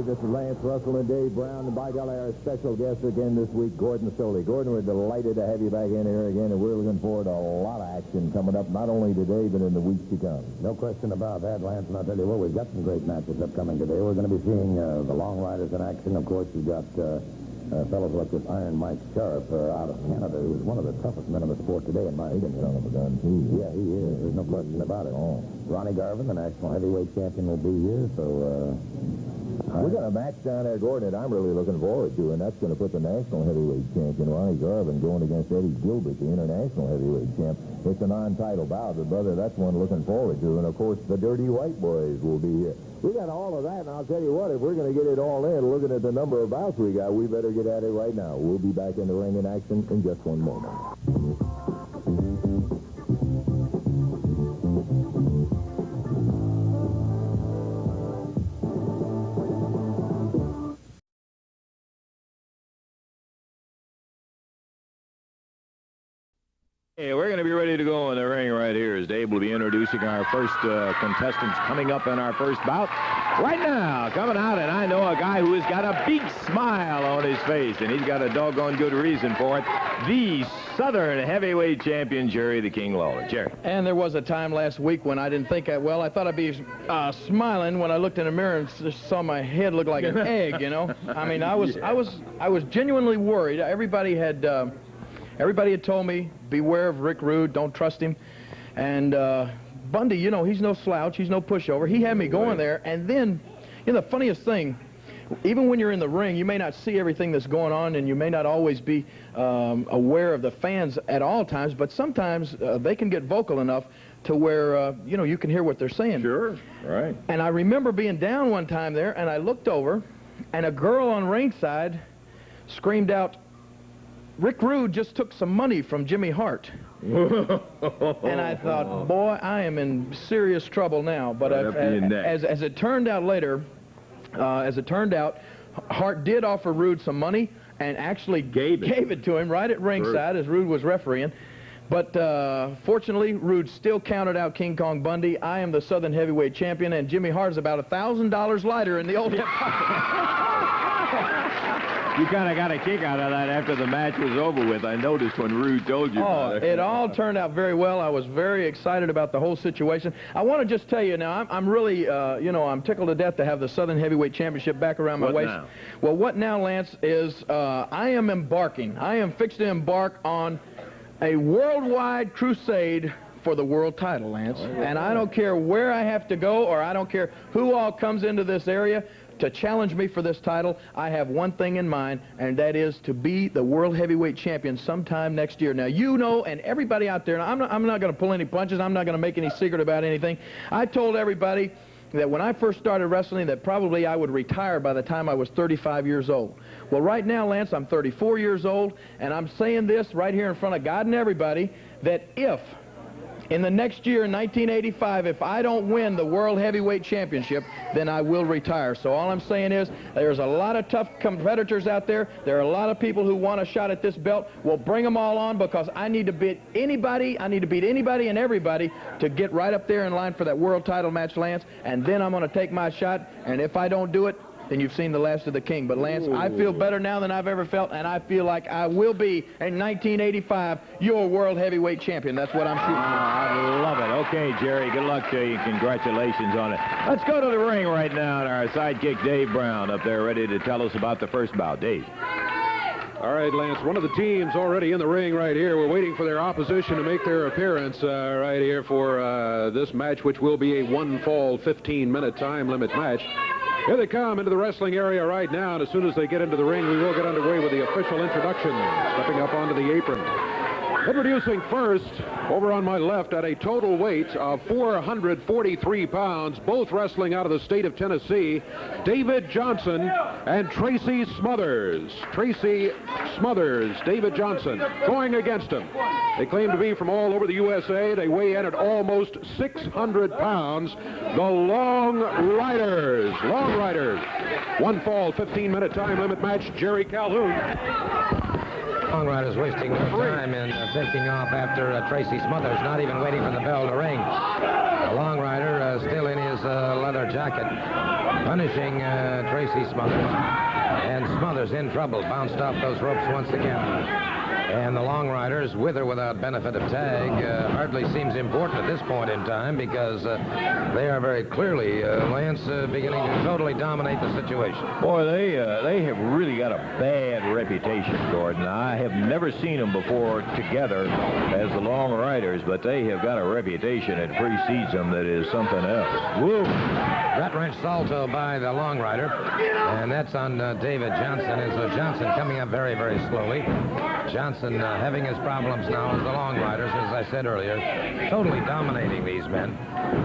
This is Lance Russell and Dave Brown, and by golly, our special guest again this week, Gordon Soley. Gordon, we're delighted to have you back in here again, and we're looking forward to a lot of action coming up, not only today, but in the weeks to come. No question about that, Lance, and I'll tell you what, we've got some great matches upcoming today. We're going to be seeing the Long Riders in action. Of course, you've got fellows like this Iron Mike Sharp out of Canada, who's one of the toughest men in the sport today, in my opinion. Son of a gun, too. Yeah, he is. There's no question about it. Oh. Ronnie Garvin, the national heavyweight champion, will be here, so... we got a match down there, Gordon, that I'm really looking forward to, and that's going to put the national heavyweight champion, Ronnie Garvin, going against Eddie Gilbert, the international heavyweight champ. It's a non-title bout, but, brother, that's one looking forward to. And, of course, the Dirty White Boys will be here. We got all of that, and I'll tell you what, if we're going to get it all in, looking at the number of bouts we got, we better get at it right now. We'll be back in the ring in action in just one moment. Hey, we're going to be ready to go in the ring right here as Dave will be introducing our first contestants coming up in our first bout. Right now, coming out, and I know a guy who has got a big smile on his face, and he's got a doggone good reason for it. The Southern Heavyweight Champion, Jerry the King Lawler. Jerry. And there was a time last week when I didn't think that well. I thought I'd be smiling when I looked in the mirror and just saw my head look like an egg, you know. I mean, I was genuinely worried. Everybody had told me, beware of Rick Rude, don't trust him. And Bundy, you know, he's no slouch, he's no pushover. He had me going there, and then, you know, the funniest thing, even when you're in the ring, you may not see everything that's going on, and you may not always be aware of the fans at all times, but sometimes they can get vocal enough to where, you know, you can hear what they're saying. Sure, right. And I remember being down one time there, and I looked over, and a girl on ringside screamed out, "Rick Rude just took some money from Jimmy Hart." And I thought, boy, I am in serious trouble now. But as it turned out later, Hart did offer Rude some money and actually gave it to him right at ringside as Rude was refereeing. But fortunately, Rude still counted out King Kong Bundy. I am the Southern Heavyweight Champion, and Jimmy Hart is about $1,000 lighter in the old hip pocket. You kind of got a kick out of that after the match was over with. I noticed when Rude told you about it. It all turned out very well. I was very excited about the whole situation. I want to just tell you now, I'm really, you know, I'm tickled to death to have the Southern Heavyweight Championship back around my waist. Now? Well, what now, Lance, is I am fixed to embark on a worldwide crusade for the world title, Lance. And I don't care where I have to go, or I don't care who all comes into this area to challenge me for this title. I have one thing in mind, and that is to be the World Heavyweight Champion sometime next year. Now, you know, and everybody out there, and I'm not going to pull any punches. I'm not going to make any secret about anything. I told everybody that when I first started wrestling that probably I would retire by the time I was 35 years old. Well, right now, Lance, I'm 34 years old, and I'm saying this right here in front of God and everybody, that if in the next year, in 1985, if I don't win the World Heavyweight Championship, then I will retire. So all I'm saying is there's a lot of tough competitors out there. There are a lot of people who want a shot at this belt. We'll bring them all on because I need to beat anybody. I need to beat anybody and everybody to get right up there in line for that world title match, Lance. And then I'm going to take my shot. And if I don't do it, then you've seen the last of the king. But, Lance, I feel better now than I've ever felt, and I feel like I will be, in 1985, your World Heavyweight Champion. That's what I'm shooting for. I love it. Okay, Jerry, good luck to you. Congratulations on it. Let's go to the ring right now, and our sidekick, Dave Brown, up there ready to tell us about the first bout. Dave. All right, Lance, one of the teams already in the ring right here. We're waiting for their opposition to make their appearance right here for this match, which will be a one-fall, 15-minute time limit match. Here they come into the wrestling area right now, and as soon as they get into the ring, we will get underway with the official introduction. Stepping up onto the apron. Introducing first, over on my left, at a total weight of 443 pounds, both wrestling out of the state of Tennessee, David Johnson and Tracy Smothers. Tracy Smothers, David Johnson, going against him. They claim to be from all over the USA. They weigh in at almost 600 pounds. The Long Riders. Long Riders. One fall, 15-minute time limit match. Jerry Calhoun. Long Riders wasting no time in taking off after Tracy Smothers, not even waiting for the bell to ring. The Long Rider still in his his leather jacket, punishing Tracy Smothers. And Smothers in trouble, bounced off those ropes once again. And the Long Riders, with or without benefit of tag, hardly seems important at this point in time because they are very clearly, Lance, beginning to totally dominate the situation. Boy, they have really got a bad reputation, Gordon. I have never seen them before together as the Long Riders, but they have got a reputation that precedes them that is something else. Woo! Gut wrench salto by the Long Rider, and that's on David Johnson. And so Johnson coming up very, very slowly. Johnson having his problems now as the Long Riders, as I said earlier, totally dominating these men.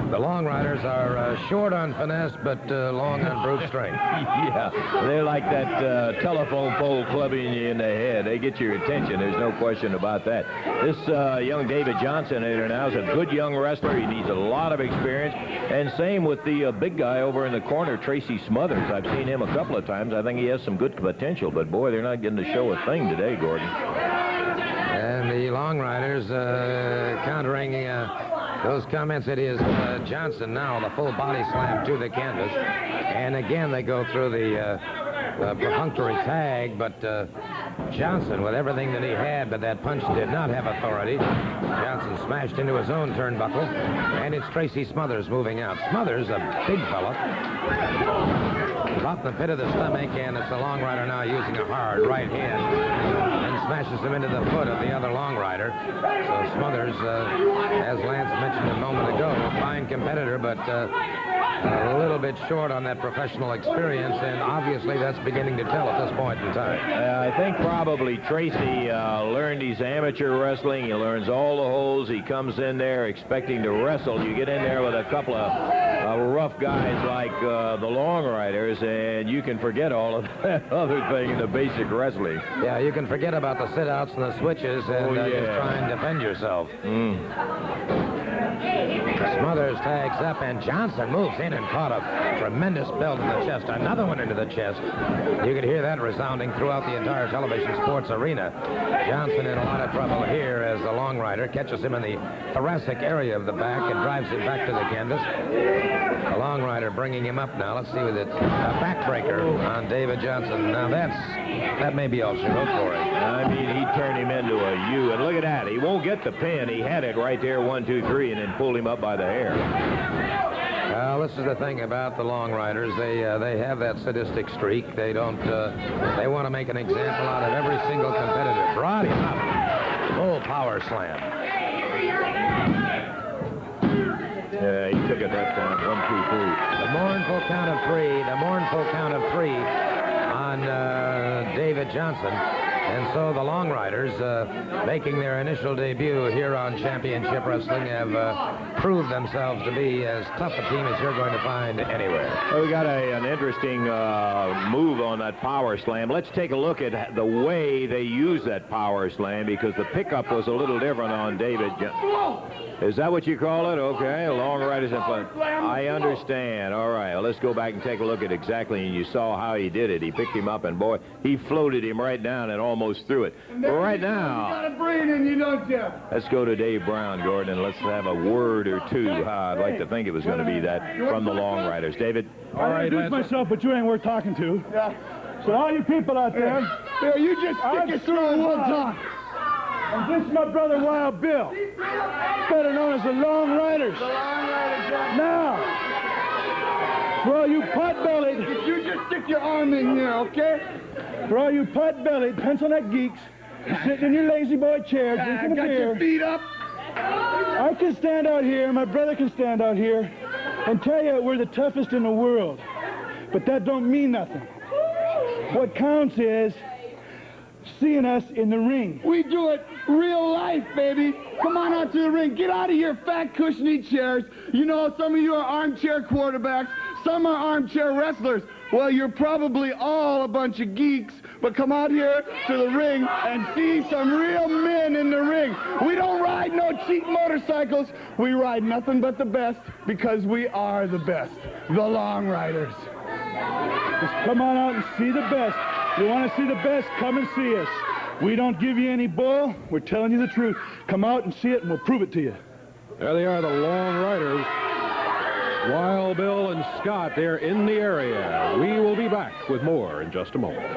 The Long Riders are short on finesse, but long on brute strength. Yeah, they're like that telephone pole clubbing you in the head. They get your attention. There's no question about that. This young David Johnson here now is a good young wrestler. He needs a lot of experience. And same with the big guy over in the corner, Tracy Smothers. I've seen him a couple of times. I think he has some good potential. But, boy, they're not getting to show a thing today, Gordon. And the Long Riders countering those comments. It is Johnson now, the full body slam to the canvas. And again, they go through the perfunctory tag, but Johnson, with everything that he had, but that punch did not have authority. Johnson smashed into his own turnbuckle, and it's Tracy Smothers moving out. Smothers, a big fella, dropped the pit of the stomach, and it's the Long Rider now using a hard right hand and smashes him into the foot of the other Long Rider. So Smothers, as Lance mentioned a moment ago, a fine competitor, but a little bit short on that professional experience, and obviously that's beginning to tell at this point in time. I think probably Tracy learned his amateur wrestling. He learns all the holds. He comes in there expecting to wrestle. You get in there with a couple of rough guys like the Long Riders, and you can forget all of that other thing in the basic wrestling. Yeah, you can forget about the sit-outs and the switches and just try and defend yourself. Smothers tags up, and Johnson moves in and caught a tremendous belt in the chest. Another one into the chest. You could hear that resounding throughout the entire television sports arena. Johnson in a lot of trouble here as the Long Rider catches him in the thoracic area of the back and drives him back to the canvas. The Long Rider bringing him up now. Let's see with it. A backbreaker on David Johnson. Now that may be all she wrote for him. I mean, he turned him into a U, and look at that. He won't get the pin. He had it right there, 1, 2, 3, and then pulled him up by the hair. Well, this is the thing about the Long Riders. They have that sadistic streak. They don't. They want to make an example out of every single competitor. Brought him up. Full power slam. Yeah, he took it that time. 1, 2, 3. The mournful count of three. The mournful count of three on David Johnson. And so the Long Riders, making their initial debut here on Championship Wrestling, have proved themselves to be as tough a team as you're going to find anywhere. Well, we got an interesting move on that power slam. Let's take a look at the way they use that power slam, because the pickup was a little different on David. Is that what you call it? Okay, Long Riders in front. I understand. All right, well, let's go back and take a look at exactly, and you saw how he did it. He picked him up, and boy, he floated him right down and almost through it. But right now, you got a brain and you don't, Jeff. Let's go to Dave Brown, Gordon, and let's have a word or two. I'd like to think it was going to be that from the Long Riders. David? All right, introduce myself, but you ain't worth talking to. Yeah. So all you people out there, you just stick it through one time. And this is my brother Wild Bill, better known as the Long Riders. Now, for all you pot-bellied, you just stick your arm in here, okay? For all you pot-bellied, pencil-neck geeks, sitting in your lazy boy chair, drinking a beer. Got your feet up. I can stand out here, my brother can stand out here, and tell you we're the toughest in the world. But that don't mean nothing. What counts is seeing us in the ring. We do it real life, baby. Come on out to the ring. Get out of your fat, cushiony chairs. You know, some of you are armchair quarterbacks. Some are armchair wrestlers. Well, you're probably all a bunch of geeks, but come out here to the ring and see some real men in the ring. We don't ride no cheap motorcycles. We ride nothing but the best, because we are the best, the Long Riders. Just come on out and see the best. You want to see the best, come and see us. We don't give you any bull. We're telling you the truth. Come out and see it, and we'll prove it to you. There they are, the Long Riders. Wild Bill and Scott, they're in the area. We will be back with more in just a moment.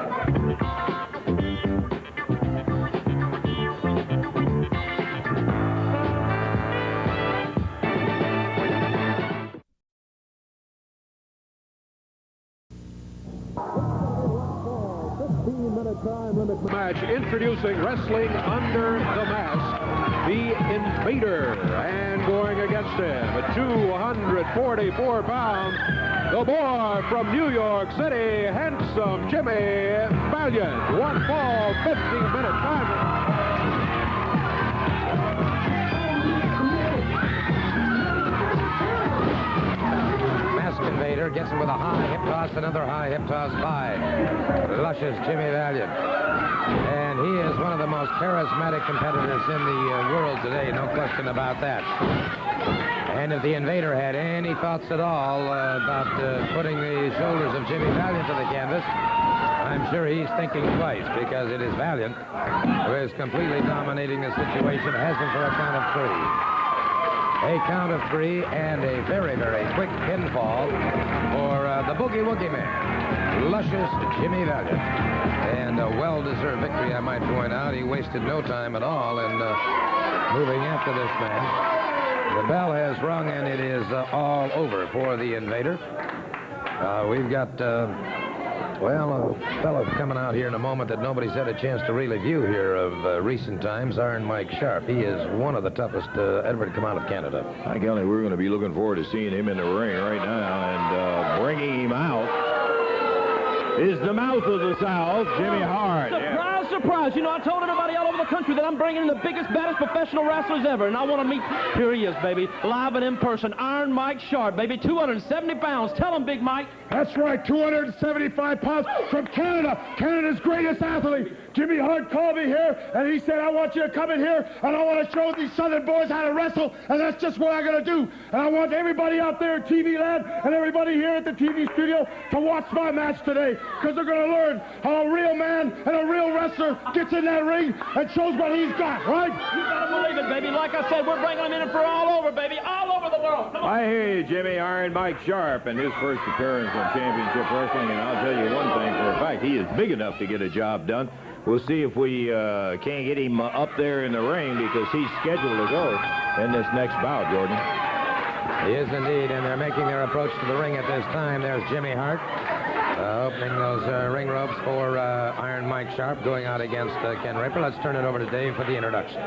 Match introducing wrestling under the mask, the Invader, and going against him at 244 pounds, the boy from New York City, handsome Jimmy Valiant. 1 fall, 15-minute time. Invader gets him with a high hip toss, another high hip toss by luscious Jimmy Valiant. And he is one of the most charismatic competitors in the world today, no question about that. And if the Invader had any thoughts at all about putting the shoulders of Jimmy Valiant to the canvas, I'm sure he's thinking twice, because it is Valiant who is completely dominating the situation, has him for a count of 3. A count of 3 and a very, very quick pinfall for the Boogie Woogie Man, luscious Jimmy Valiant. And a well-deserved victory, I might point out. He wasted no time at all in moving after this man. The bell has rung, and it is all over for the Invader. We've got... Well, a fellow coming out here in a moment that nobody's had a chance to really view here of recent times, Iron Mike Sharp. He is one of the toughest ever to come out of Canada. Hi, Kelly, we're going to be looking forward to seeing him in the ring right now, and bringing him out is the mouth of the South, Jimmy Hart. Surprise, surprise. You know, I told everybody all over the country that I'm bringing in the biggest, baddest professional wrestlers ever, and I want to meet, here he is, baby, live and in person, Iron Mike Sharp, baby, 270 pounds. Tell him, Big Mike. That's right, 275 pounds from Canada, Canada's greatest athlete. Jimmy Hart called me here, and he said, I want you to come in here, and I want to show these Southern boys how to wrestle, and that's just what I'm going to do. And I want everybody out there in TV land and everybody here at the TV studio to watch my match today, because they're going to learn how a real man and a real wrestler gets in that ring and shows what he's got, right? You got to believe it, baby. Like I said, we're bringing him in for all over, baby, all over the world. Come on. I hear you, Jimmy. Iron Mike Sharp, and his first appearance on Championship Wrestling, and I'll tell you one thing for a fact, he is big enough to get a job done. We'll see if we can't get him up there in the ring, because he's scheduled to go in this next bout, Jordan. He is indeed, and they're making their approach to the ring at this time. There's Jimmy Hart opening those ring ropes for Iron Mike Sharp, going out against Ken Raper. Let's turn it over to Dave for the introduction.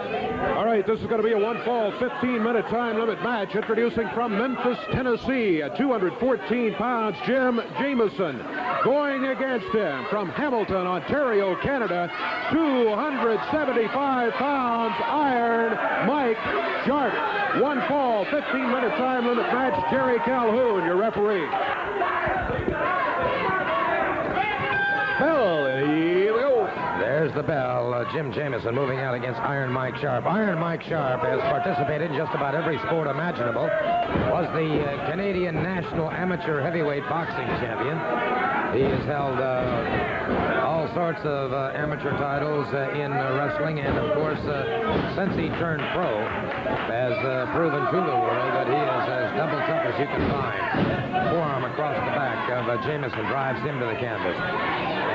All right, this is going to be a 1 fall, 15-minute time limit match. Introducing from Memphis, Tennessee, at 214 pounds, Jim Jameson. Going against him from Hamilton, Ontario, Canada, 275 pounds, Iron Mike Sharp. 1 fall, 15-minute time limit match. Jerry Calhoun, your referee. Well, here we go. There's the bell. Jim Jameson moving out against Iron Mike Sharp. Iron Mike Sharp has participated in just about every sport imaginable. Was the Canadian National Amateur Heavyweight Boxing Champion. He has held all sorts of amateur titles in wrestling, and of course, since he turned pro, has proven to the world that he is as double tough as you can find. Forearm across the back of Jameson drives him to the canvas.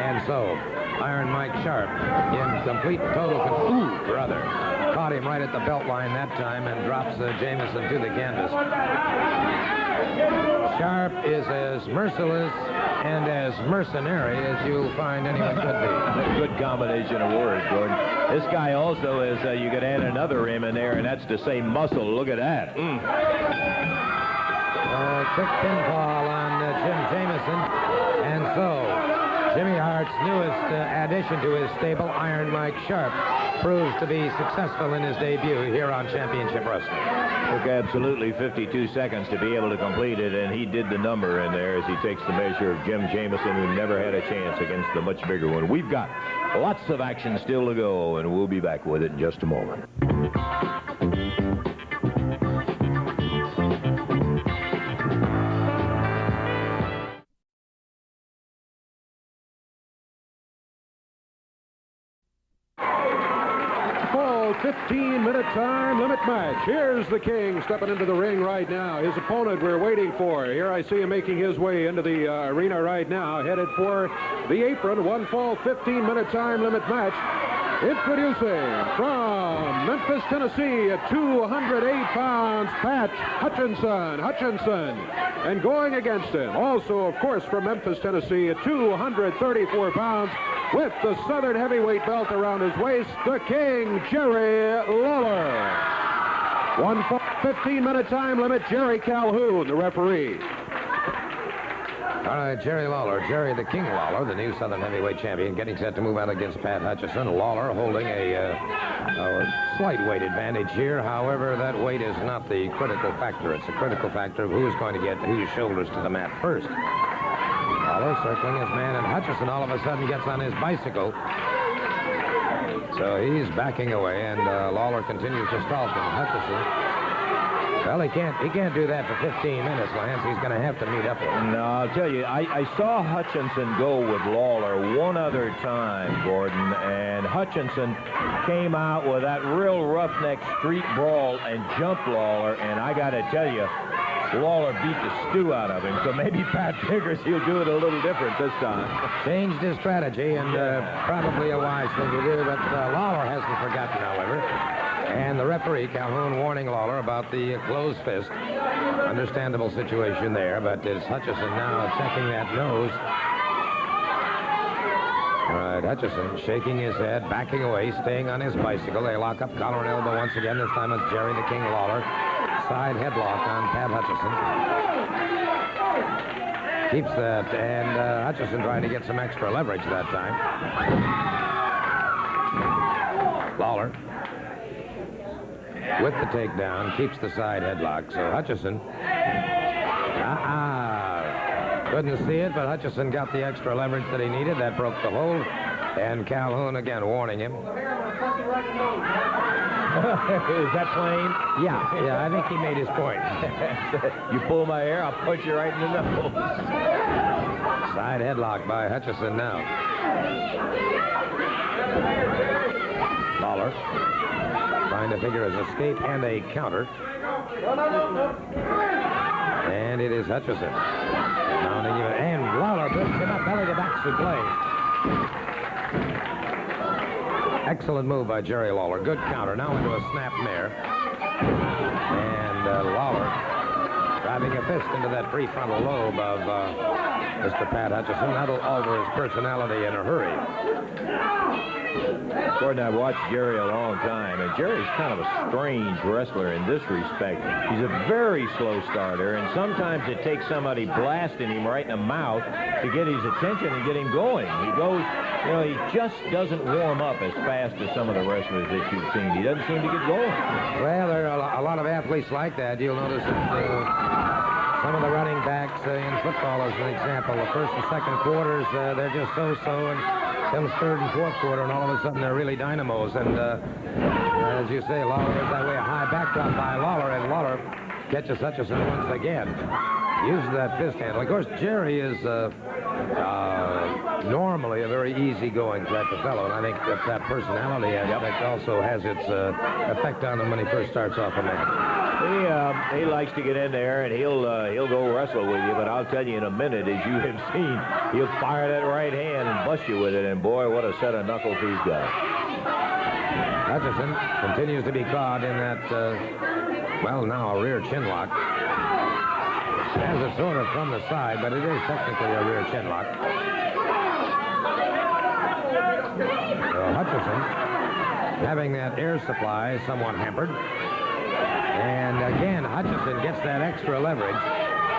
And so, Iron Mike Sharp, in complete total caught him right at the belt line that time and drops Jameson to the canvas. Sharp is as merciless and as mercenary as you'll find anyone could be. A good combination of words, Gordon. This guy also is, you could add another M in there, and that's to say muscle. Look at that. Quick pinfall on Jim Jameson. And so, Jimmy Hart's newest addition to his stable, Iron Mike Sharp, proves to be successful in his debut here on Championship Wrestling. Took absolutely 52 seconds to be able to complete it, and he did the number in there as he takes the measure of Jim Jameson, who never had a chance against the much bigger one. We've got lots of action still to go, and we'll be back with it in just a moment. 1-fall, 15-minute time limit match. Here's the King stepping into the ring right now. His opponent we're waiting for. Here I see him making his way into the arena right now, headed for the apron. 1-fall, 15-minute time limit match. Introducing from Memphis, Tennessee, at 208 pounds, Pat Hutchinson. And going against him, also, of course, from Memphis, Tennessee, at 234 pounds, with the Southern heavyweight belt around his waist, the King, Jerry Lawler. 1-fall, 15-minute time limit. Jerry Calhoun, the referee. All right, Jerry Lawler, Jerry the King Lawler, the new Southern heavyweight champion, getting set to move out against Pat Hutchinson. Lawler holding a slight weight advantage here. However, that weight is not the critical factor. It's the critical factor of who's going to get whose shoulders to the mat first. Lawler circling his man, and Hutchinson all of a sudden gets on his bicycle. So he's backing away, and Lawler continues to stall from Hutchinson. Well, he can't do that for 15 minutes, Lance. He's going to have to meet up with him. No, I'll tell you, I saw Hutchinson go with Lawler one other time, Gordon, and Hutchinson came out with that real roughneck street brawl and jumped Lawler, and I got to tell you, Lawler beat the stew out of him, so maybe Pat figures he'll do it a little different this time. Changed his strategy, and probably a wise thing to do, but Lawler hasn't forgotten, however. And the referee, Calhoun, warning Lawler about the closed fist. Understandable situation there, but is Hutchinson now checking that nose? All right, Hutchinson shaking his head, backing away, staying on his bicycle. They lock up collar and elbow once again. This time it's Jerry the King Lawler. Side headlock on Pat Hutchinson. Keeps that, and Hutchinson trying to get some extra leverage that time. Lawler with the takedown, keeps the side headlock. So Hutchinson, couldn't see it, but Hutchinson got the extra leverage that he needed. That broke the hold. And Calhoun again warning him. Is that plain? Yeah, I think he made his point. You pull my hair, I'll punch you right in the nose. Side headlock by Hutchinson now. Lawler trying to figure his escape and a counter. And it is Hutchinson. And Lawler brings him up belly to back suplex. Excellent move by Jerry Lawler. Good counter. Now into a snap mare. And Lawler driving a fist into that prefrontal lobe of Mr. Pat Hutchinson. That'll alter his personality in a hurry. Gordon, I've watched Jerry a long time, and Jerry's kind of a strange wrestler in this respect. He's a very slow starter, and sometimes it takes somebody blasting him right in the mouth to get his attention and get him going. He goes, he just doesn't warm up as fast as some of the wrestlers that you've seen. He doesn't seem to get going. Well, there are a lot of athletes like that. You'll notice that some of the running backs in football, as an example, the first and second quarters, they're just so-so, and comes third and fourth quarter, and all of a sudden they're really dynamos. And as you say, Lawler is that way, a high backdrop by Lawler, and Lawler catches Hutchinson once again. Uses that fist handle. Of course, Jerry is normally a very easygoing type of fellow, and I think that personality aspect also has its effect on him when he first starts off a match. He likes to get in there, and he'll go wrestle with you, but I'll tell you in a minute, as you have seen, he'll fire that right hand and bust you with it, and boy, what a set of knuckles he's got. Hutchinson continues to be caught in that, now a rear chin lock. Has it sort of from the side, but it is technically a rear chin lock. So Hutchinson having that air supply somewhat hampered. And again, Hutchinson gets that extra leverage,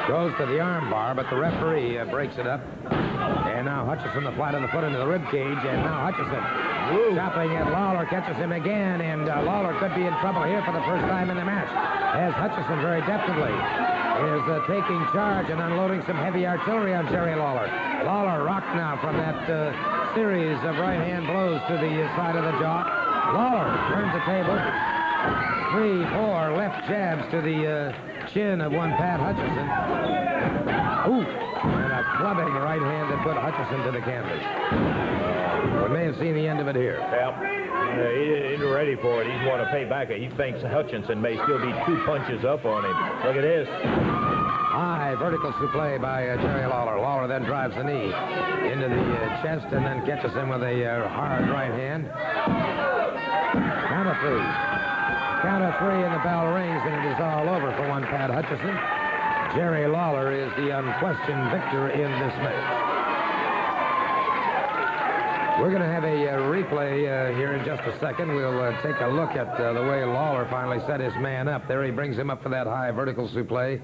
goes to the arm bar, but the referee breaks it up. And now Hutchinson, the flat of the foot into the rib cage, and now Hutchinson chopping at Lawler, catches him again, and Lawler could be in trouble here for the first time in the match, as Hutchinson very deftly is taking charge and unloading some heavy artillery on Jerry Lawler. Lawler rocked now from that series of right-hand blows to the side of the jaw. Lawler turns the table. 3, 4 left jabs to the chin of one Pat Hutchinson. Ooh, And a clubbing right hand that put Hutchinson to the canvas. We may have seen the end of it here. He isn't ready for it. He's want to pay back. He thinks Hutchinson may still be 2 punches up on him. Look at this. High vertical souffle by Jerry Lawler. Lawler then drives the knee into the chest and then catches him with a hard right hand. Count of 3. Count of 3 and the bell rings, and it is all over for one Pat Hutchinson. Jerry Lawler is the unquestioned victor in this match. We're going to have a replay here in just a second. We'll take a look at the way Lawler finally set his man up. There he brings him up for that high vertical souffle.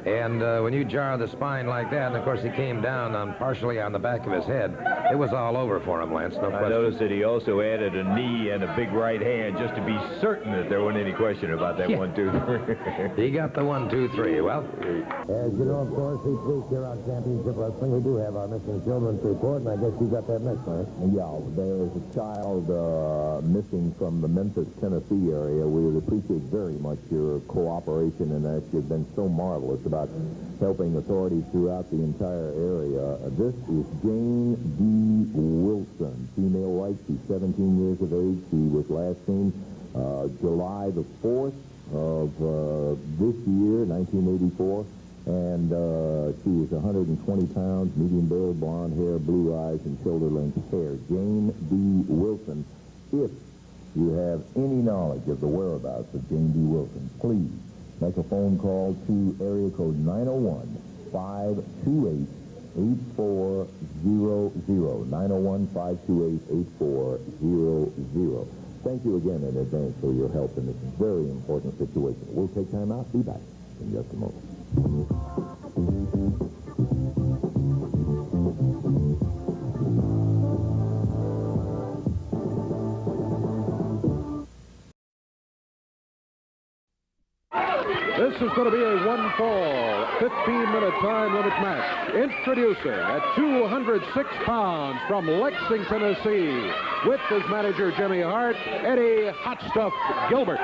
And when you jar the spine like that, and of course he came down partially on the back of his head, it was all over for him, Lance, no question. I noticed that he also added a knee and a big right hand just to be certain that there wasn't any question about that 1, 2, 3. He got the 1, 2, 3. Well, as you know, of course, each week here on Championship Wrestling, we do have our missing children's report, and I guess you got that next, right? Yeah, there's a child missing from the Memphis, Tennessee area. We would appreciate very much your cooperation in that. You've been so marvelous about helping authorities throughout the entire area. This is Jane D. Wilson, female white. She's 17 years of age. She was last seen July the 4th of this year, 1984. And she is 120 pounds, medium build, blonde hair, blue eyes, and shoulder-length hair. Jane D. Wilson. If you have any knowledge of the whereabouts of Jane D. Wilson, please make a phone call to area code 901-528-8400. 901-528-8400. Thank you again in advance for your help in this very important situation. We'll take time out. Be back in just a moment. This is going to be a one-fall, 15-minute time limit match. Introducing at 206 pounds from Lexington, Tennessee, with his manager Jimmy Hart, Eddie Hot Stuff Gilbert.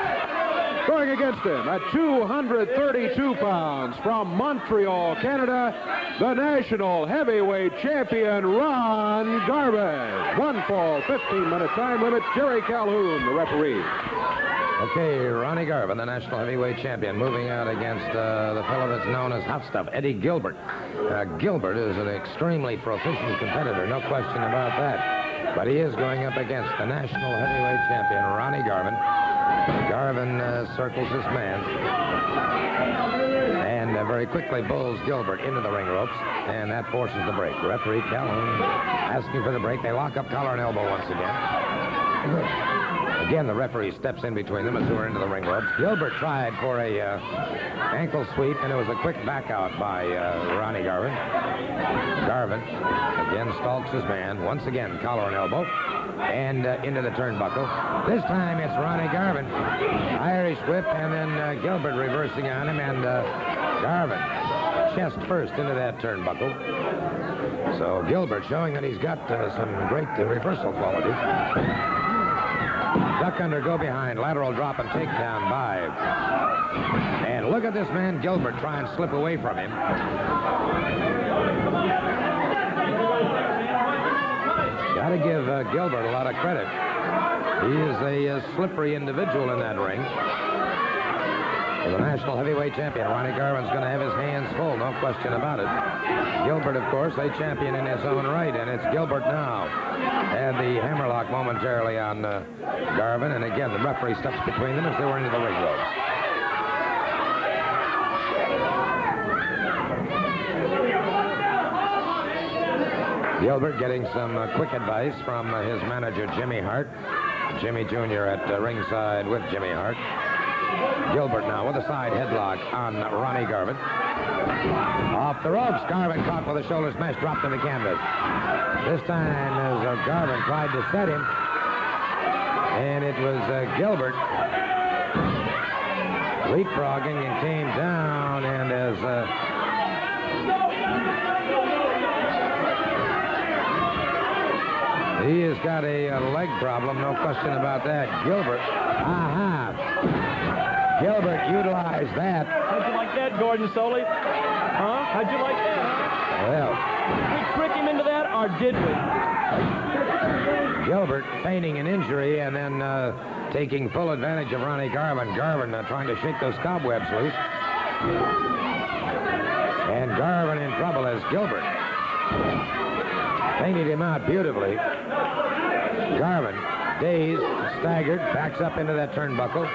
Going against him at 232 pounds from Montreal, Canada, the national heavyweight champion, Ron Garvin. One fall, 15-minute time limit. Jerry Calhoun, the referee. Okay, Ronnie Garvin, the national heavyweight champion, moving out against the fellow that's known as Hot Stuff, Eddie Gilbert. Gilbert is an extremely proficient competitor, no question about that. But he is going up against the national heavyweight champion, Ronnie Garvin. Garvin circles his man and very quickly bowls Gilbert into the ring ropes, and that forces the break. Referee Calhoun asking for the break. They lock up collar and elbow once again. Again, the referee steps in between them as they were into the ring ropes. Gilbert tried for a ankle sweep, and it was a quick back out by Ronnie Garvin. Garvin again stalks his man. Once again, collar and elbow. And into the turnbuckle. This time it's Ronnie Garvin. Irish whip, and then Gilbert reversing on him, and Garvin chest first into that turnbuckle. So Gilbert showing that he's got some great reversal qualities. Duck under, go behind, lateral drop and takedown by. And look at this man, Gilbert, try and slip away from him. Got to give Gilbert a lot of credit. He is a slippery individual in that ring. The national heavyweight champion, Ronnie Garvin's going to have his hands full, no question about it. Gilbert, of course, a champion in his own right, and it's Gilbert now. Had the hammerlock momentarily on Garvin, and again, the referee steps between them as they were into the ring ropes. Gilbert getting some quick advice from his manager, Jimmy Hart. Jimmy Jr. at ringside with Jimmy Hart. Gilbert now with a side headlock on Ronnie Garvin. Off the ropes, Garvin caught with a shoulder smash, dropped to the canvas. This time as Garvin tried to set him, and it was Gilbert leapfrogging and came down, and as he has got a leg problem, no question about that. Gilbert, Gilbert utilized that. How'd you like that, Gordon Soley? Huh? How'd you like that? Well, Did we trick him into that, or did we? Gilbert feigning an injury and then taking full advantage of Ronnie Garvin. Garvin trying to shake those cobwebs loose. And Garvin in trouble as Gilbert feinted him out beautifully. Garvin, dazed, staggered, backs up into that turnbuckle.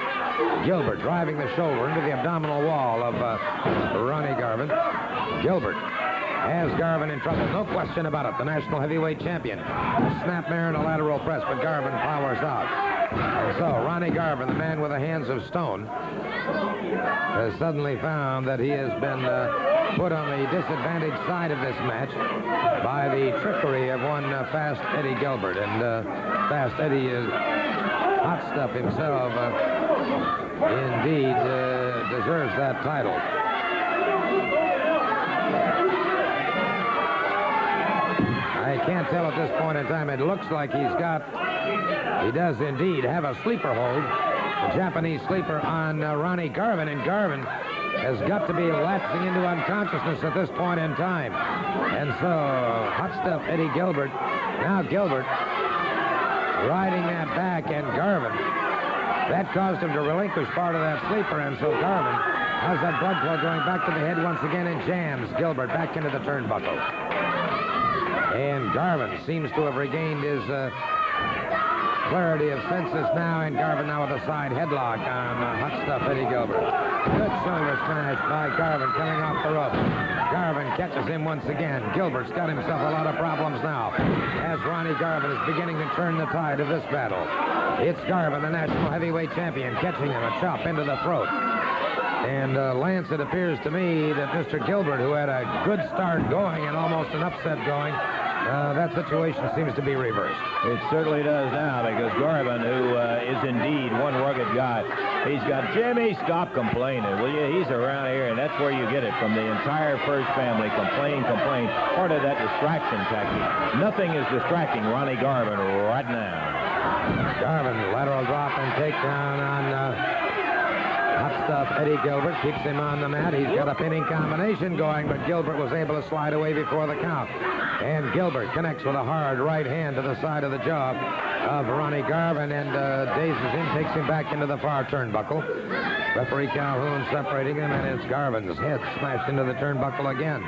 Gilbert driving the shoulder into the abdominal wall of Ronnie Garvin. Gilbert has Garvin in trouble, no question about it. The national heavyweight champion. A snapmare and a lateral press, but Garvin powers out. And so Ronnie Garvin, the man with the hands of stone, has suddenly found that he has been put on the disadvantaged side of this match by the trickery of one Fast Eddie Gilbert. And Fast Eddie is hot stuff himself. Indeed deserves that title. I can't tell at this point in time. It looks like he does indeed have a sleeper hold, a Japanese sleeper on Ronnie Garvin, and Garvin has got to be lapsing into unconsciousness at this point in time. And so, hot stuff Eddie Gilbert. Now Gilbert riding that back, and Garvin. That caused him to relinquish part of that sleeper, and so Garvin has that blood flow going back to the head once again and jams Gilbert back into the turnbuckle. And Garvin seems to have regained his clarity of senses now, and Garvin now with a side headlock on hot stuff Eddie Gilbert. Good shoulder smash by Garvin coming off the rope. Garvin catches him once again. Gilbert's got himself a lot of problems now, as Ronnie Garvin is beginning to turn the tide of this battle. It's Garvin, the national heavyweight champion, catching him a chop into the throat. And Lance, it appears to me that Mr. Gilbert, who had a good start going and almost an upset going, that situation seems to be reversed. It certainly does now, because Garvin, who is indeed one rugged guy, he's got, Jimmy, stop complaining, will you? He's around here, and that's where you get it from the entire First family. Complain, complain. Part of that distraction tactic. Nothing is distracting Ronnie Garvin right now. Garvin, lateral drop and takedown on hot stuff Eddie Gilbert. Keeps him on the mat. He's got a pinning combination going, but Gilbert was able to slide away before the count. And Gilbert connects with a hard right hand to the side of the jaw of Ronnie Garvin and dazes him, takes him back into the far turnbuckle. Referee Calhoun separating them, and it's Garvin's head smashed into the turnbuckle again.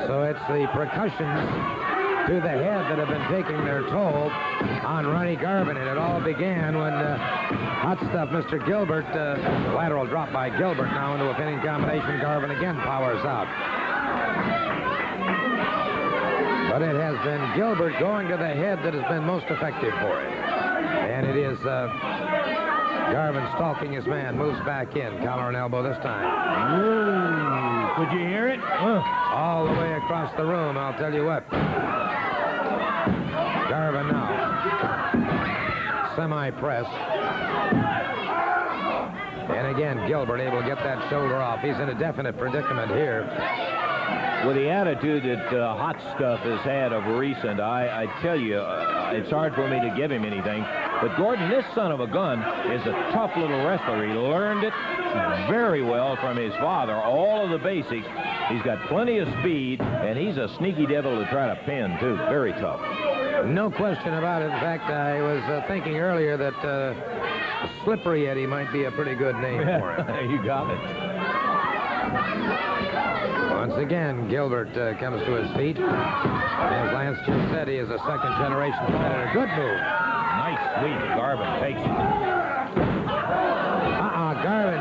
So it's the percussions to the head that have been taking their toll on Ronnie Garvin, and it all began when hot stuff Mr. Gilbert, lateral drop by Gilbert now into a pinning combination. Garvin again powers out. But it has been Gilbert going to the head that has been most effective for him. And it is Garvin stalking his man, moves back in, collar and elbow this time. Ooh, could you hear it? All the way across the room, I'll tell you what. Garvin now. Semi-press. And again, Gilbert able to get that shoulder off. He's in a definite predicament here. With the attitude that Hot Stuff has had of recent, I tell you, it's hard for me to give him anything. But Gordon, this son of a gun, is a tough little wrestler. He learned it very well from his father, all of the basics. He's got plenty of speed, and he's a sneaky devil to try to pin, too. Very tough. No question about it. In fact, I was thinking earlier that Slippery Eddie might be a pretty good name for him. You got it. Once again, Gilbert comes to his feet. As Lance just said, he is a second-generation competitor. Good move. Nice sweep. Garvin takes it. Garvin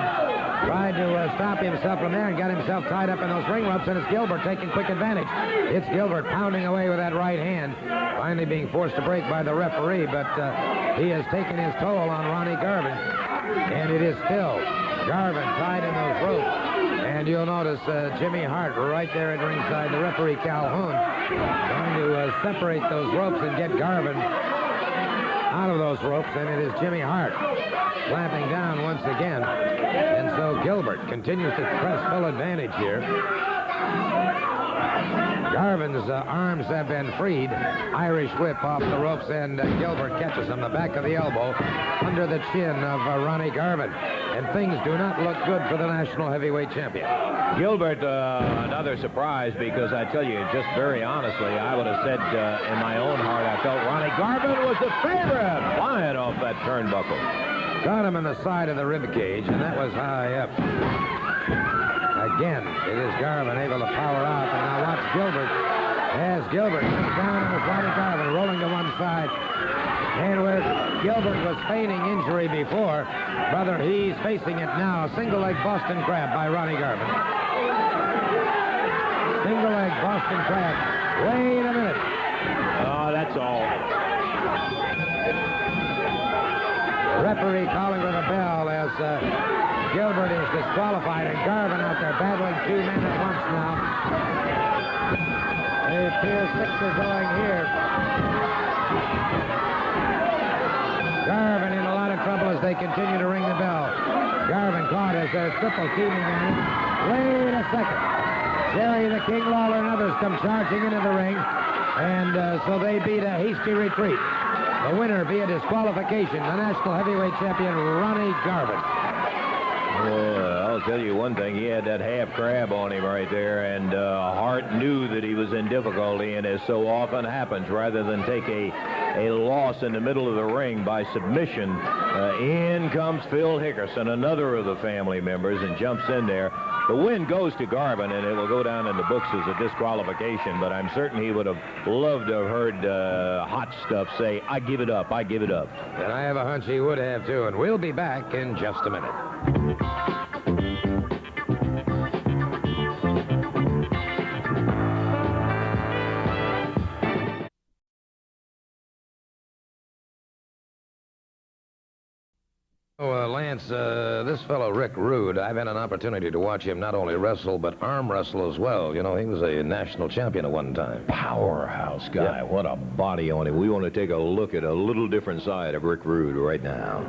tried to stop himself from there and got himself tied up in those ring ropes, and it's Gilbert taking quick advantage. It's Gilbert pounding away with that right hand, finally being forced to break by the referee, but he has taken his toll on Ronnie Garvin, and it is still Garvin tied in those ropes. And you'll notice Jimmy Hart right there at ringside, the referee Calhoun, going to separate those ropes and get Garvin out of those ropes, and it is Jimmy Hart clamping down once again. And so Gilbert continues to press full advantage here. Garvin's arms have been freed. Irish whip off the ropes, and Gilbert catches him the back of the elbow under the chin of Ronnie Garvin. And things do not look good for the national heavyweight champion. Gilbert, another surprise, because I tell you, just very honestly, I would have said in my own heart, I felt Ronnie Garvin was the favorite, flying off that turnbuckle. Got him in the side of the rib cage, and that was high up. Again, it is Garvin able to power out, and now watch Gilbert. As Gilbert comes down on Ronnie Garvin, rolling to one side. And where Gilbert was feigning injury before, brother, he's facing it now. Single leg Boston Crab by Ronnie Garvin. Single leg Boston Crab. Wait a minute. Oh, that's all. The referee calling for the bell as Gilbert is disqualified, and Garvin out there battling two men at once now. They appear six are going here. Garvin in a lot of trouble as they continue to ring the bell. Garvin caught as they're triple teaming on him. Wait a second. Jerry the King Lawler and others come charging into the ring, and so they beat a hasty retreat. The winner via disqualification, the national heavyweight champion, Ronnie Garvin. Well, I'll tell you one thing. He had that half crab on him right there, and Hart knew that he was in difficulty, and as so often happens, rather than take a loss in the middle of the ring by submission, in comes Phil Hickerson, another of the family members, and jumps in there. The win goes to Garvin, and it will go down in the books as a disqualification, but I'm certain he would have loved to have heard Hot Stuff say, "I give it up, I give it up." And I have a hunch he would have, too, and we'll be back in just a minute. Lance, this fellow Rick Rude, I've had an opportunity to watch him not only wrestle, but arm wrestle as well. You know, he was a national champion at one time. Powerhouse guy. Yeah. What a body on him. We want to take a look at a little different side of Rick Rude right now.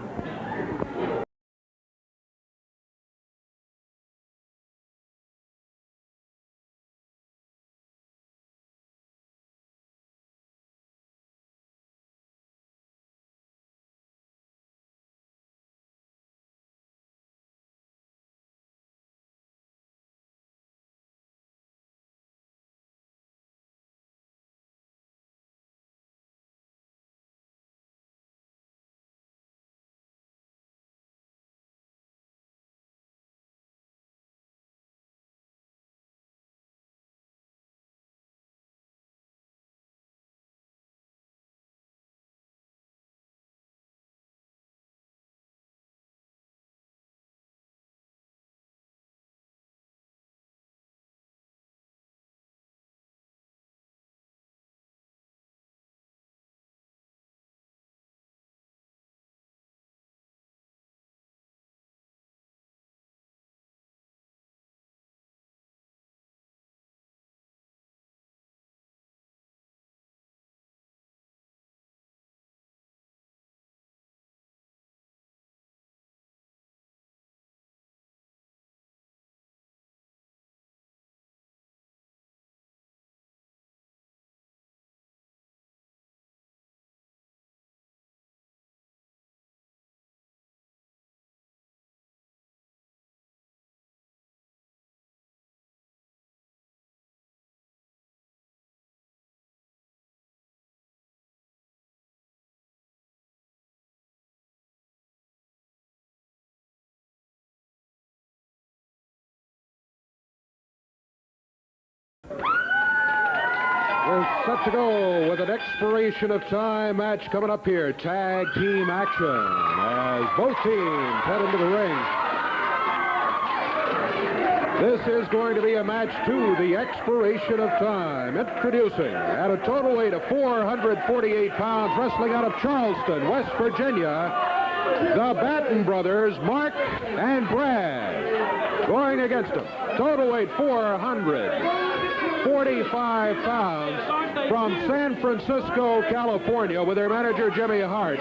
We're set to go with an expiration of time match coming up here. Tag team action as both teams head into the ring. This is going to be a match to the expiration of time. Introducing at a total weight of 448 pounds, wrestling out of Charleston, West Virginia, the Batton brothers, Mark and Brad. Going against them, total weight 445 pounds, from San Francisco, California, with their manager Jimmy Hart,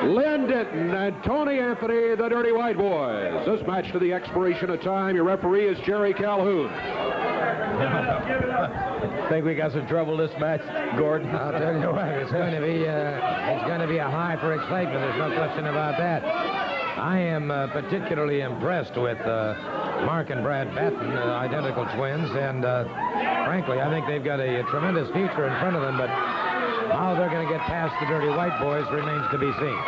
Lynn Denton, and Tony Anthony, the Dirty White Boys. This match to the expiration of time. Your referee is Jerry Calhoun. Think we got some trouble this match, Gordon? I'll tell you what, it's going to be a high for excitement. There's no question about that. I am particularly impressed with Mark and Brad Batton, identical twins, and frankly, I think they've got a tremendous future in front of them, but how they're going to get past the Dirty White Boys remains to be seen.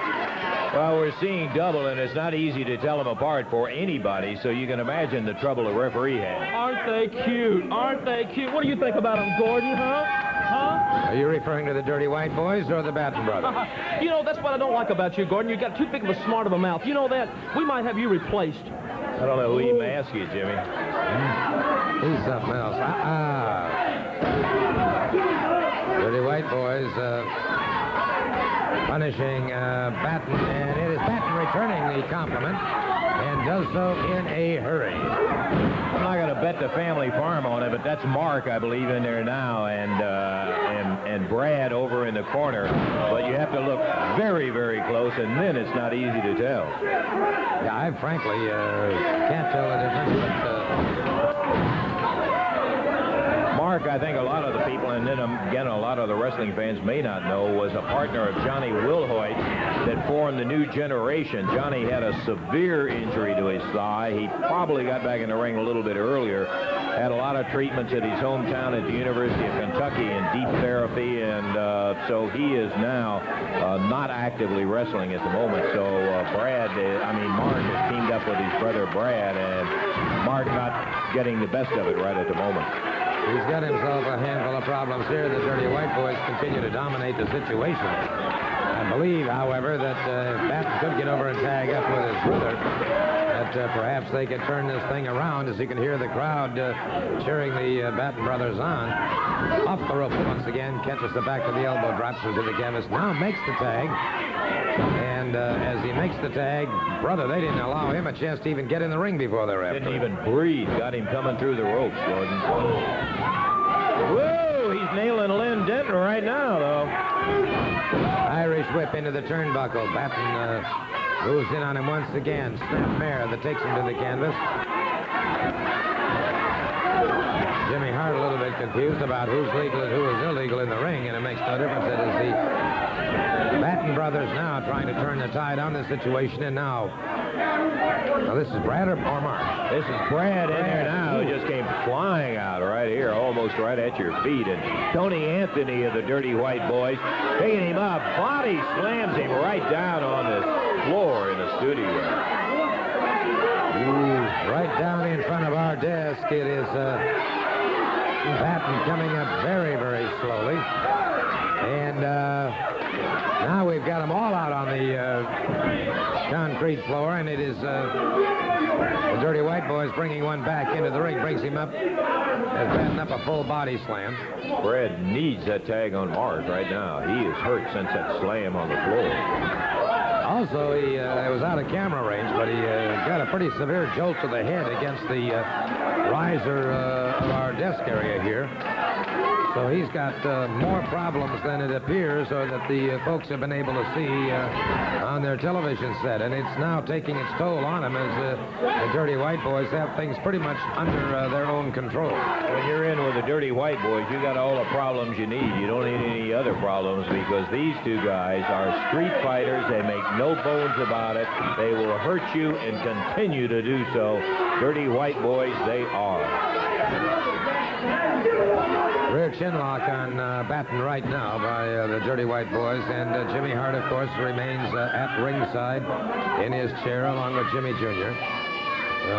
Well, we're seeing double, and it's not easy to tell them apart for anybody, so you can imagine the trouble the referee had. Aren't they cute? Aren't they cute? What do you think about them, Gordon, huh? Huh? Are you referring to the Dirty White Boys or the Batton brothers? You know, that's what I don't like about you, Gordon. You got too big of a smart of a mouth. You know that? We might have you replaced. I don't know who you ask you, Jimmy. He's something else. Dirty White Boys punishing Batton, and it is Batton returning the compliment, and does so in a hurry. I'm not going to bet the family farm on it, but that's Mark, I believe, in there now, and Brad over in the corner. But you have to look very, very close, and then it's not easy to tell. Yeah, I frankly can't tell the difference, but Mark, I think a lot of the people, and then again, a lot of the wrestling fans may not know, was a partner of Johnny Wilhoit that formed the New Generation. Johnny had a severe injury to his thigh. He probably got back in the ring a little bit earlier. Had a lot of treatments at his hometown at the University of Kentucky in deep therapy, and so he is now not actively wrestling at the moment. So Mark has teamed up with his brother Brad, and Mark not getting the best of it right at the moment. he's got himself a handful of problems here. The Dirty White Boys continue to dominate the situation. I believe, however, that Batton could get over and tag up with his brother. That perhaps they could turn this thing around, as you can hear the crowd cheering the Batton brothers on. Off the rope once again, catches the back of the elbow, drops him to the canvas, now makes the tag. And as he makes the tag, brother, they didn't allow him a chance to even get in the ring before they were after Didn't him. even breathe. Got him coming through the ropes, Gordon. Whoa, he's nailing Lynn Denton right now, though. Irish whip into the turnbuckle. Batton moves in on him once again. Snap mare that takes him to the canvas. Jimmy Hart a little bit confused about who's legal and who is illegal in the ring, and it makes no difference. It is the Batton brothers now trying to turn the tide on the situation, and now this is Brad or Mark? This is Brad in there now. He just came flying out right here, almost right at your feet. And Tony Anthony of the Dirty White Boys picking him up. Body slams him right down on the floor in the studio. Right down in front of our desk, it is Batton coming up very, very slowly. And now we've got them all out on the concrete floor, and it is the Dirty White Boys bringing one back into the ring, brings him up, has Batton up a full body slam. Brad needs that tag on Mark right now. He is hurt since that slam on the floor. Also, he was out of camera range, but he got a pretty severe jolt to the head against the riser of our desk area here. So he's got more problems than it appears, or that the folks have been able to see on their television set. And it's now taking its toll on him as the Dirty White Boys have things pretty much under their own control. When you're in with the Dirty White Boys, you got all the problems you need. You don't need any other problems, because these two guys are street fighters. They make no bones about it. They will hurt you and continue to do so. Dirty White Boys, they are. Rear chinlock on Batton right now by the Dirty White Boys, and Jimmy Hart, of course, remains at ringside in his chair along with Jimmy Jr.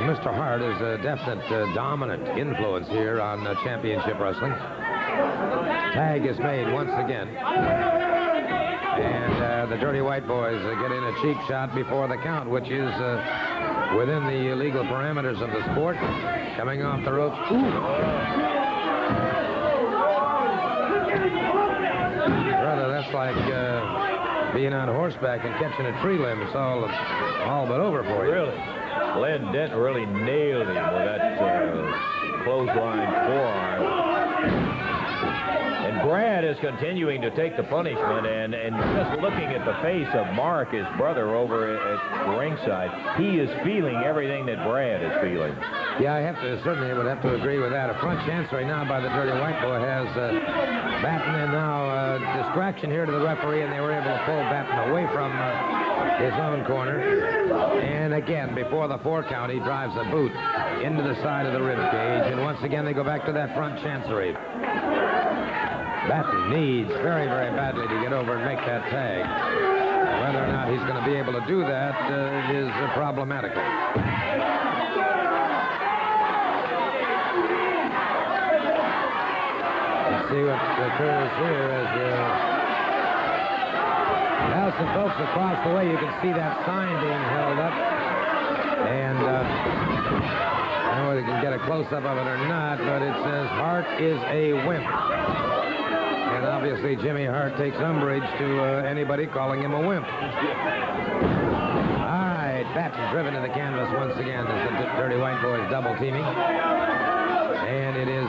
Mr. Hart is a definite dominant influence here on championship wrestling. Tag is made once again. And the Dirty White Boys get in a cheap shot before the count, which is within the legal parameters of the sport. Coming off the ropes. Brother, that's like being on horseback and catching a tree limb. It's all but over for you. Really? Len Denton really nailed him with that clothesline forearm. And Brad is continuing to take the punishment, and just looking at the face of Mark, his brother, over at ringside, he is feeling everything that Brad is feeling. Yeah, I certainly would have to agree with that. A front chancery now by the Dirty White Boy has Batton, and now distraction here to the referee, and they were able to pull Batton away from his own corner. And again, before the 4 count, he drives a boot into the side of the rib cage, and once again they go back to that front chancery. Batton needs very, very badly to get over and make that tag. Whether or not he's going to be able to do that is problematical. Let's see what occurs here as now some folks across the way, you can see that sign being held up. And I don't know whether you can get a close-up of it or not, but it says Hart is a wimp. And obviously Jimmy Hart takes umbrage to anybody calling him a wimp. All right, Batton driven to the canvas once again as the Dirty White Boys double teaming. And it is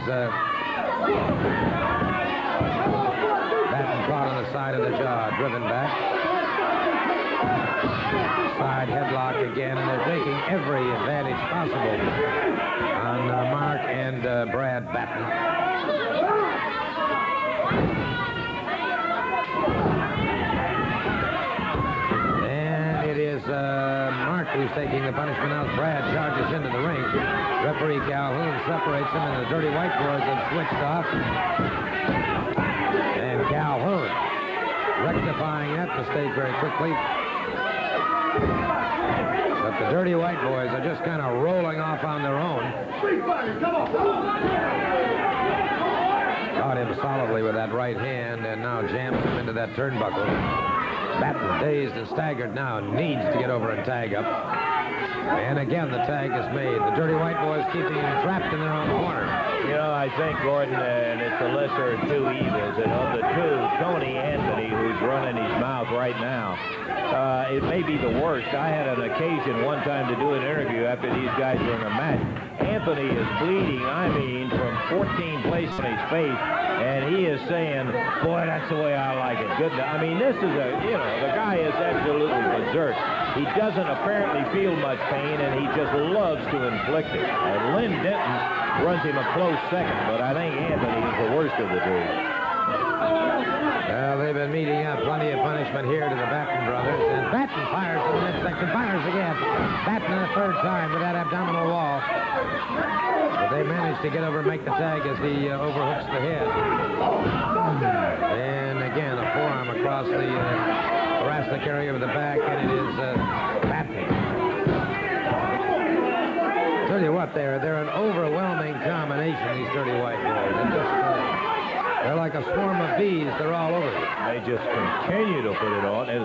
Batton caught on the side of the jaw, driven back. Side headlock again, and they're taking every advantage possible on Mark and Brad Batton. And it is Mark who's taking the punishment out. Brad charges into the ring. Referee Calhoun separates him, and the Dirty White Boys have switched off. And Calhoun rectifying that mistake very quickly. But the Dirty White Boys are just kind of rolling off on their own. Caught him solidly with that right hand and now jams him into that turnbuckle. Batton, dazed and staggered now, needs to get over and tag up. And again, the tag is made. The Dirty White Boys keeping him trapped in their own corner. You know, I think, Gordon, and it's the lesser of two evils. And of the two, Tony Anthony, who's running his mouth right now, it may be the worst. I had an occasion one time to do an interview after these guys were in a match. Anthony is bleeding, I mean, from 14 places on his face, and he is saying, boy, that's the way I like it. Good. I mean, this is the guy is absolutely berserk. He doesn't apparently feel much pain, and he just loves to inflict it. Lynn Denton runs him a close second, but I think Anthony is the worst of the two. Well, they've been meeting out plenty of punishment here to the Batton brothers, and Batton fires in the midsection, fires again. Batton a third time with that abdominal wall. But they managed to get over and make the tag as he overhooks the head. And again, a forearm across the thoracic area of the back, and it is Batton. Tell you what, they're an overwhelming combination, these Dirty White Boys. They're like a swarm of bees. They're all over it. They just continue to put it on. And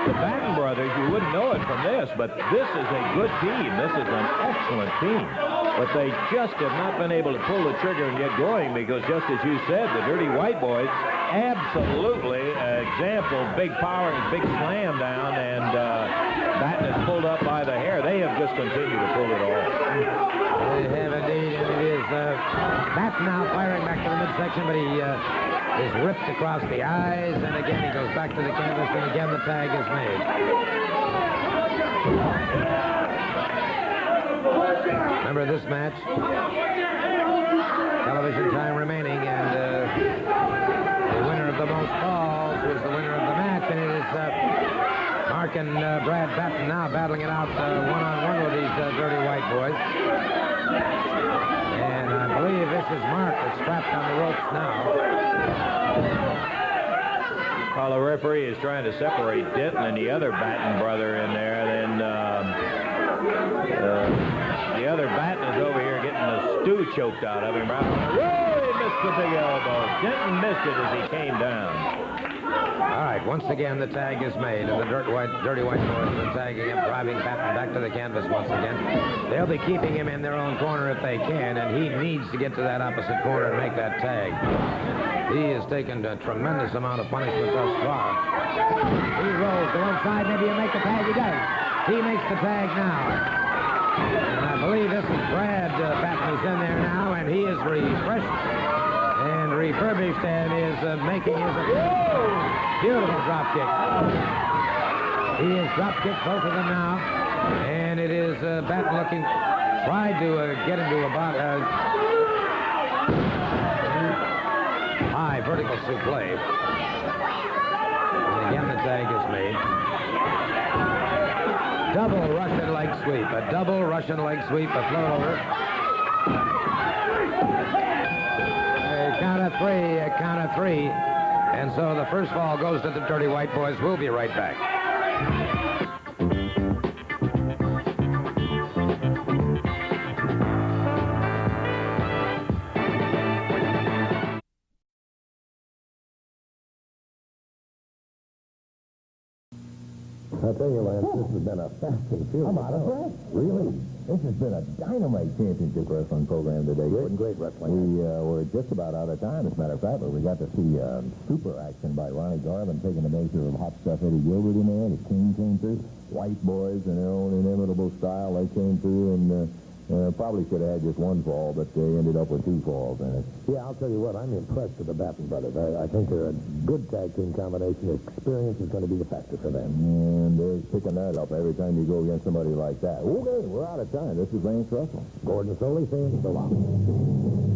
the Batton brothers, you wouldn't know it from this, but this is a good team. This is an excellent team. But they just have not been able to pull the trigger and get going because, just as you said, the Dirty White Boys, absolutely example, big power and big slam down, and Batton is pulled up by the hair. They have just continued to pull it off. They have indeed, and it is Batton now firing back to the midsection, but he is ripped across the eyes, and again he goes back to the canvas, and again the tag is made. Remember this match? Television time remaining, and the winner of the most falls was the winner of the match, and it is Mark and Brad Batton now battling it out one-on-one with these Dirty White Boys. And I believe this is Mark that's strapped on the ropes now. While the referee is trying to separate Denton and the other Batton brother in there, then the other Batton is over here getting the stew choked out of him. Whoa, he missed the big elbow. Denton missed it as he came down. All right, once again, the tag is made, and the Dirty White Boys have been tagging him, driving Batton back to the canvas once again. They'll be keeping him in their own corner if they can, and he needs to get to that opposite corner and make that tag. He has taken a tremendous amount of punishment thus far. He rolls to one side, maybe he'll make the tag. He does. He makes the tag now. And I believe this is Brad Batton is in there now, and he is refreshed and refurbished and is making his beautiful drop kick. He has drop kicked both of them now, and it is Batton looking tried to get into about high vertical souffle. And again, the tag is made. Double Russian leg sweep. A double Russian leg sweep. A float over. A count of three. A count of three. And so the first fall goes to the Dirty White Boys. We'll be right back. I tell you, Lance, this has been a fast and furious. I'm out of breath. Really? This has been a dynamite championship wrestling program today. Great wrestling. We were just about out of time, as a matter of fact, but we got to see super action by Ronnie Garvin taking the measure of Hot Stuff Eddie Gilbert in there. The King came through. White Boys in their own inimitable style, they came through and probably should have had just one fall, but they ended up with two falls in it. Yeah, I'll tell you what, I'm impressed with the Batton brothers. I think they're a good tag team combination. Experience is going to be the factor for them. And they're picking that up every time you go against somebody like that. Okay, we're out of time. This is Lance Russell. Gordon Soley saying so long.